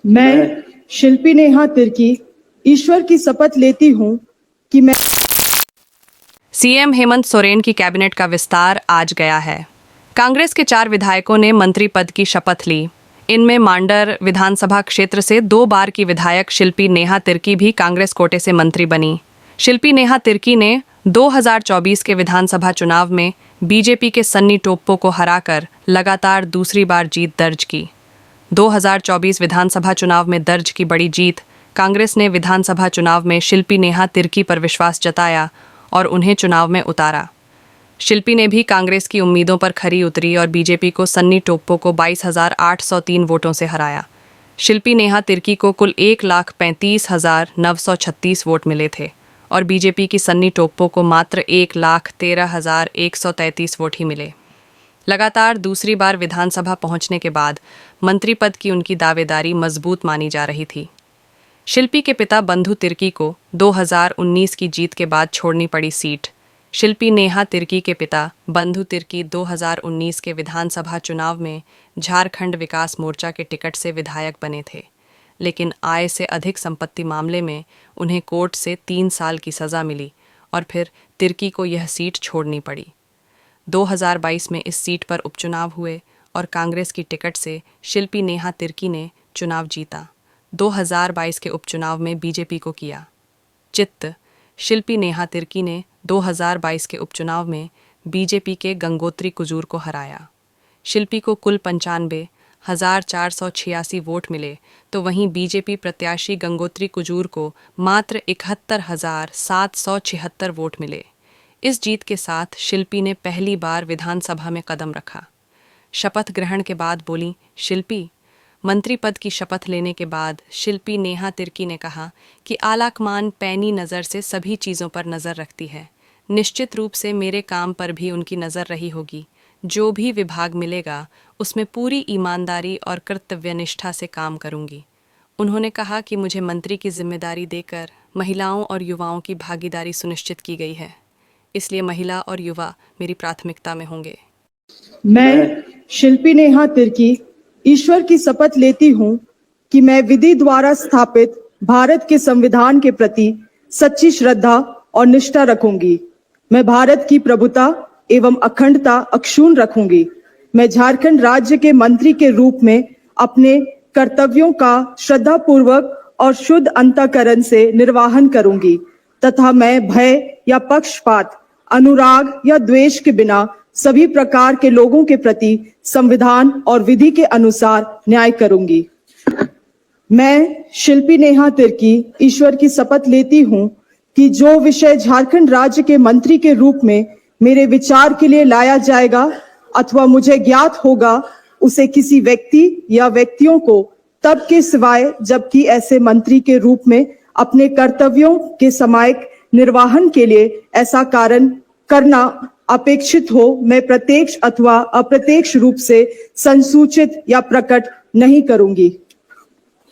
मैं शिल्पी नेहा तिर्की ईश्वर की शपथ लेती हूँ कि मैं सीएम हेमंत सोरेन की कैबिनेट का विस्तार आज गया है। कांग्रेस के 4 विधायकों ने मंत्री पद की शपथ ली। इनमें मांडर विधानसभा क्षेत्र से 2 बार की विधायक शिल्पी नेहा तिर्की भी कांग्रेस कोटे से मंत्री बनी। शिल्पी नेहा तिर्की ने 2024 के विधानसभा चुनाव में बीजेपी के सन्नी टोप्पो को हराकर लगातार दूसरी बार जीत दर्ज की। 2024 विधानसभा चुनाव में दर्ज की बड़ी जीत कांग्रेस ने विधानसभा चुनाव में शिल्पी नेहा तिर्की पर विश्वास जताया और उन्हें चुनाव में उतारा। शिल्पी ने भी कांग्रेस की उम्मीदों पर खरी उतरी और बीजेपी को सन्नी टोप्पो को 22,803 वोटों से हराया। शिल्पी नेहा तिर्की को कुल 1,35,936 वोट मिले थे और बीजेपी की सन्नी टोप्पो को मात्र 1,13,133 वोट ही मिले। लगातार दूसरी बार विधानसभा पहुंचने के बाद मंत्री पद की उनकी दावेदारी मजबूत मानी जा रही थी। शिल्पी के पिता बंधु तिर्की को 2019 की जीत के बाद छोड़नी पड़ी सीट। शिल्पी नेहा तिर्की के पिता बंधु तिर्की 2019 के विधानसभा चुनाव में झारखंड विकास मोर्चा के टिकट से विधायक बने थे, लेकिन आय से अधिक संपत्ति मामले में उन्हें कोर्ट से 3 साल की सज़ा मिली और फिर तिर्की को यह सीट छोड़नी पड़ी। 2022 में इस सीट पर उपचुनाव हुए और कांग्रेस की टिकट से शिल्पी नेहा तिर्की ने चुनाव जीता। 2022 के उपचुनाव में बीजेपी को किया चित्त। शिल्पी नेहा तिर्की ने 2022 के उपचुनाव में बीजेपी के गंगोत्री कुजूर को हराया। शिल्पी को कुल 95,486 वोट मिले, तो वहीं बीजेपी प्रत्याशी गंगोत्री कुजूर को मात्र 71,776 वोट मिले। इस जीत के साथ शिल्पी ने पहली बार विधानसभा में कदम रखा। शपथ ग्रहण के बाद बोली शिल्पी। मंत्री पद की शपथ लेने के बाद शिल्पी नेहा तिर्की ने कहा कि आलाकमान पैनी नज़र से सभी चीज़ों पर नज़र रखती है। निश्चित रूप से मेरे काम पर भी उनकी नज़र रही होगी। जो भी विभाग मिलेगा उसमें पूरी ईमानदारी और कर्तव्यनिष्ठा से काम करूंगी। उन्होंने कहा कि मुझे मंत्री की जिम्मेदारी देकर महिलाओं और युवाओं की भागीदारी सुनिश्चित की गई है, इसलिए महिला और युवा मेरी प्राथमिकता में होंगे। मैं शिल्पी नेहा तिर्की ईश्वर की शपथ लेती हूँ कि मैं विधि द्वारा स्थापित भारत के संविधान के प्रति सच्ची श्रद्धा और निष्ठा रखूंगी। मैं भारत की प्रभुता एवं अखंडता अक्षुण्ण रखूंगी। मैं झारखंड राज्य के मंत्री के रूप में अपने कर्तव्यों का श्रद्धापूर्वक और शुद्ध अंतःकरण से निर्वाहन करूंगी तथा मैं भय या पक्षपात, अनुराग या द्वेष के बिना सभी प्रकार के लोगों के प्रति संविधान और विधि के अनुसार न्याय करूंगी। मैं शिल्पी नेहा तिर्की ईश्वर की शपथ लेती हूं कि जो विषय झारखंड राज्य के मंत्री के रूप में मेरे विचार के लिए लाया जाएगा अथवा मुझे ज्ञात होगा, उसे किसी व्यक्ति या व्यक्तियों को तब के सिवाय जबकि ऐसे मंत्री के रूप में अपने कर्तव्यों के समायक निर्वाहन के लिए ऐसा कारण करना अपेक्षित हो, मैं प्रत्यक्ष अथवा अप्रत्यक्ष रूप से संसूचित या प्रकट नहीं करूंगी।